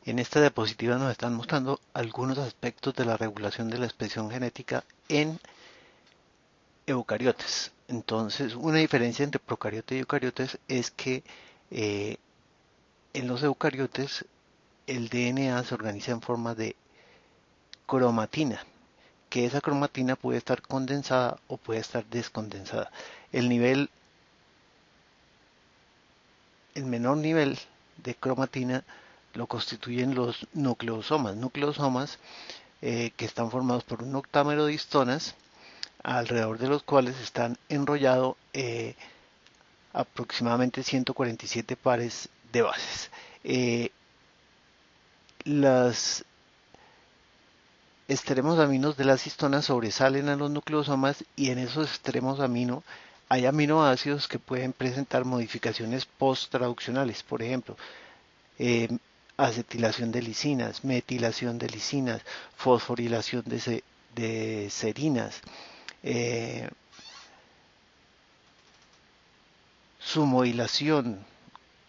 En esta diapositiva nos están mostrando algunos aspectos de la regulación de la expresión genética en eucariotes. Entonces, una diferencia entre procariotes y eucariotes es que eh, en los eucariotes el DNA se organiza en forma de cromatina, que esa cromatina puede estar condensada o puede estar descondensada. El nivel, el menor nivel de cromatina lo constituyen los nucleosomas. Nucleosomas que están formados por un octámero de histonas, alrededor de los cuales están enrollados aproximadamente 147 pares de bases. Los extremos aminos de las histonas sobresalen a los nucleosomas y en esos extremos amino hay aminoácidos que pueden presentar modificaciones post-traduccionales, por ejemplo, eh, acetilación de lisinas, metilación de lisinas, fosforilación de serinas, eh, sumodilación,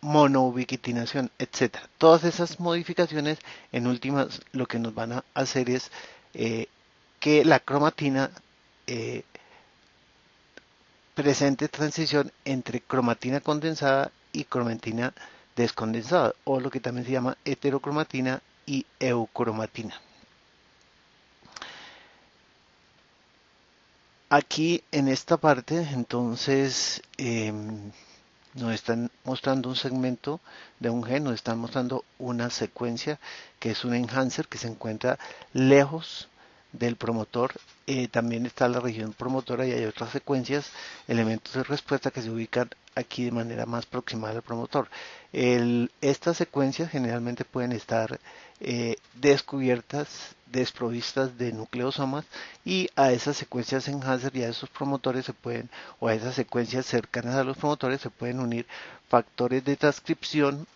monoubiquitinación, etcétera. Todas esas modificaciones, en últimas, lo que nos van a hacer es que la cromatina eh, presente transición entre cromatina condensada y cromatina descondensada, o lo que también se llama heterocromatina y eucromatina. Aquí en esta parte, entonces, nos están mostrando un segmento de un gen, nos están mostrando una secuencia que es un enhancer que se encuentra lejos del promotor. También está la región promotora y hay otras secuencias, elementos de respuesta que se ubican aquí de manera más proximal al promotor. Estas secuencias generalmente pueden estar descubiertas, desprovistas de nucleosomas, y a esas secuencias enhancer y a esos promotores se pueden, o a esas secuencias cercanas a los promotores se pueden unir factores de transcripción.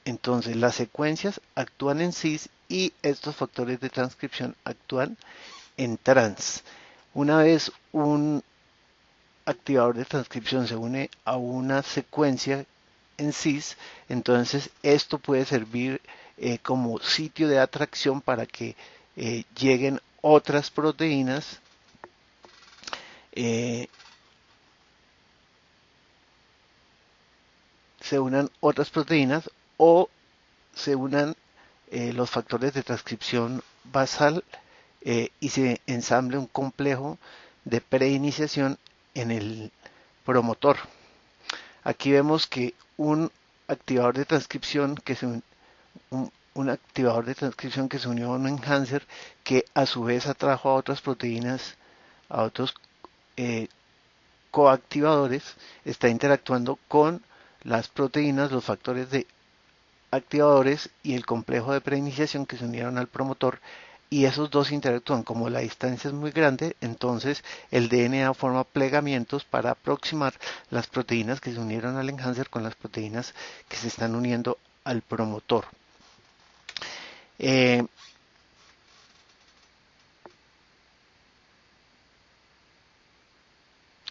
Entonces las secuencias actúan en cis y estos factores de transcripción actúan en trans. Una vez un activador de transcripción se une a una secuencia en cis, entonces esto puede servir como sitio de atracción para que lleguen otras proteínas eh, se unan otras proteínas o se unan los factores de transcripción basal y se ensamble un complejo de preiniciación en el promotor. Aquí vemos que un activador de transcripción que se un activador de transcripción que se unió a un enhancer que a su vez atrajo a otras proteínas, a otros eh, coactivadores, está interactuando con las proteínas, los factores de activadores y el complejo de preiniciación que se unieron al promotor, y esos dos interactúan. Como la distancia es muy grande, entonces el DNA forma plegamientos para aproximar las proteínas que se unieron al enhancer con las proteínas que se están uniendo al promotor. Eh,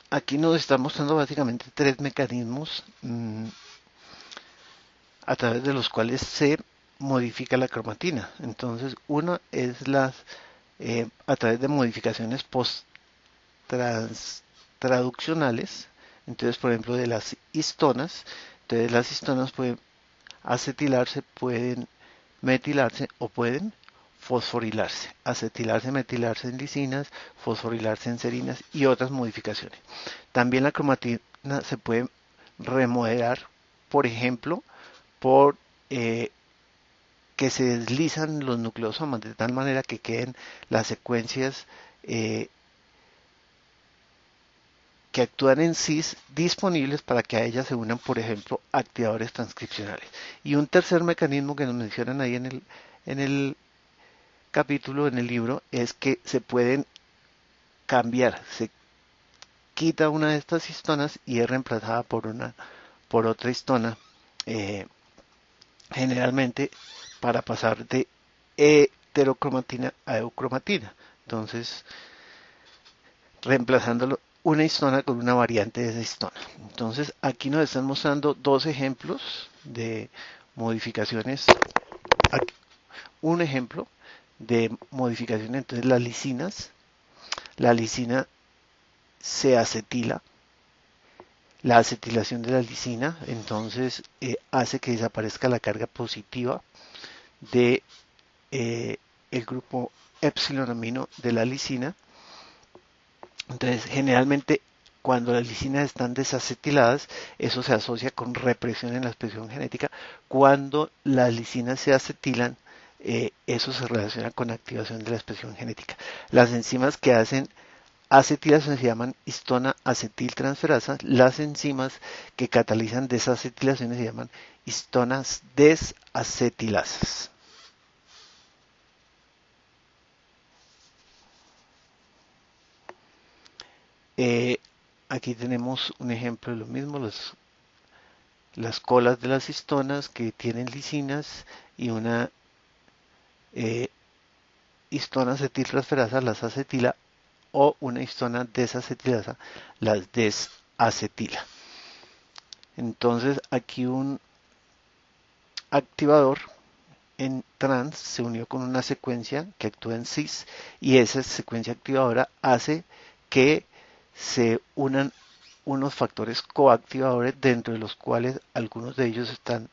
Aquí nos está mostrando básicamente tres mecanismos a través de los cuales se modifica la cromatina. Entonces, una es a través de modificaciones post-traduccionales. Entonces, por ejemplo, de las histonas. Entonces, las histonas pueden acetilarse, pueden metilarse o pueden fosforilarse, acetilarse, metilarse en lisinas, fosforilarse en serinas y otras modificaciones. También la cromatina se puede remodelar, por ejemplo, por que se deslizan los nucleosomas de tal manera que queden las secuencias que actúan en cis disponibles para que a ellas se unan, por ejemplo, activadores transcripcionales. Y un tercer mecanismo que nos mencionan ahí en el capítulo, en el libro, es que se pueden cambiar, se quita una de estas histonas y es reemplazada por otra histona, eh, generalmente para pasar de heterocromatina a eucromatina. Entonces, reemplazándolo una histona con una variante de esa histona. Entonces, aquí nos están mostrando dos ejemplos de modificaciones un ejemplo de modificación. Entonces las lisinas, la lisina se acetila, la acetilación de la lisina entonces hace que desaparezca la carga positiva de el grupo epsilon amino de la lisina. Entonces generalmente cuando las lisinas están desacetiladas, eso se asocia con represión en la expresión genética. Cuando las lisinas se acetilan, eso se relaciona con activación de la expresión genética. Las enzimas que hacen acetilación se llaman histona acetiltransferasa. Las enzimas que catalizan desacetilaciones se llaman histonas desacetilasas. Aquí tenemos un ejemplo de lo mismo, las colas de las histonas que tienen lisinas y una histona acetiltransferasa las acetila, o una histona desacetilasa las desacetila. Entonces aquí un activador en trans se unió con una secuencia que actúa en cis, y esa secuencia activadora hace que se unan unos factores coactivadores, dentro de los cuales algunos de ellos están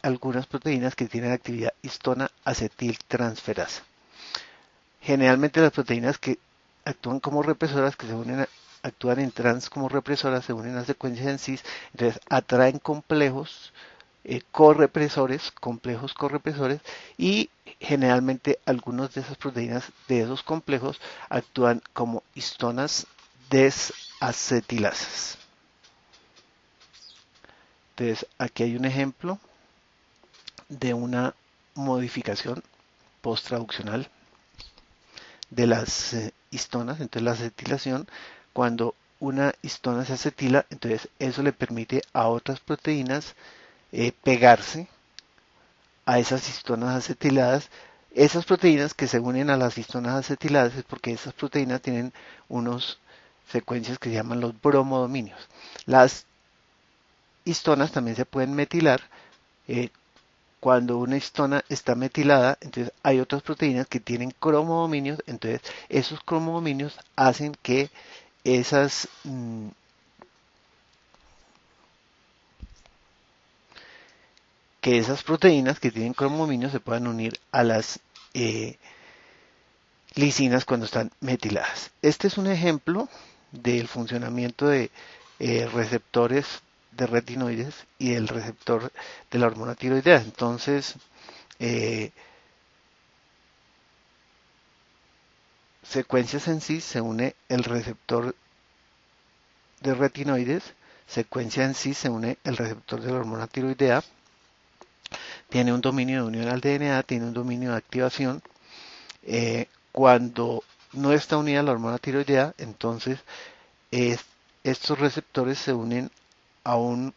algunas proteínas que tienen actividad histona acetiltransferasa. Generalmente las proteínas que actúan como represoras, que se unen actúan en trans como represoras, se unen a secuencias en cis, entonces atraen complejos correpresores, complejos correpresores, y generalmente algunos de esas proteínas de esos complejos actúan como histonas desacetilasas. Entonces aquí hay un ejemplo de una modificación post-traduccional de las histonas. Entonces la acetilación, cuando una histona se acetila, entonces eso le permite a otras proteínas pegarse a esas histonas acetiladas. Esas proteínas que se unen a las histonas acetiladas es porque esas proteínas tienen unas secuencias que se llaman los bromodominios. Las histonas también se pueden metilar. Cuando una histona está metilada, entonces hay otras proteínas que tienen cromodominios, entonces esos cromodominios hacen que esas proteínas que tienen cromodominios se puedan unir a las lisinas cuando están metiladas. Este es un ejemplo del funcionamiento de receptores de retinoides y el receptor de la hormona tiroidea. Entonces, secuencias en sí se une el receptor de retinoides, secuencia en sí se une el receptor de la hormona tiroidea, tiene un dominio de unión al DNA, tiene un dominio de activación. Cuando no está unida la hormona tiroidea, entonces estos receptores se unen a un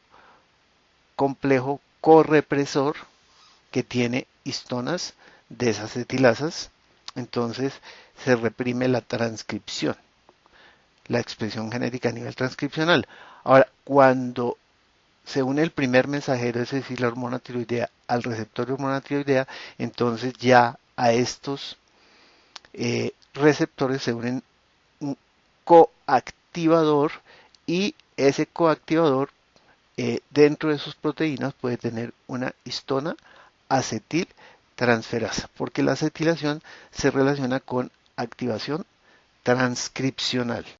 complejo correpresor que tiene histonas desacetilasas, entonces se reprime la transcripción, la expresión genética a nivel transcripcional. Ahora, cuando se une el primer mensajero, es decir, la hormona tiroidea, al receptor de hormona tiroidea, entonces ya a estos receptores se unen un coactivador, y ese coactivador dentro de sus proteínas puede tener una histona acetil transferasa, porque la acetilación se relaciona con activación transcripcional.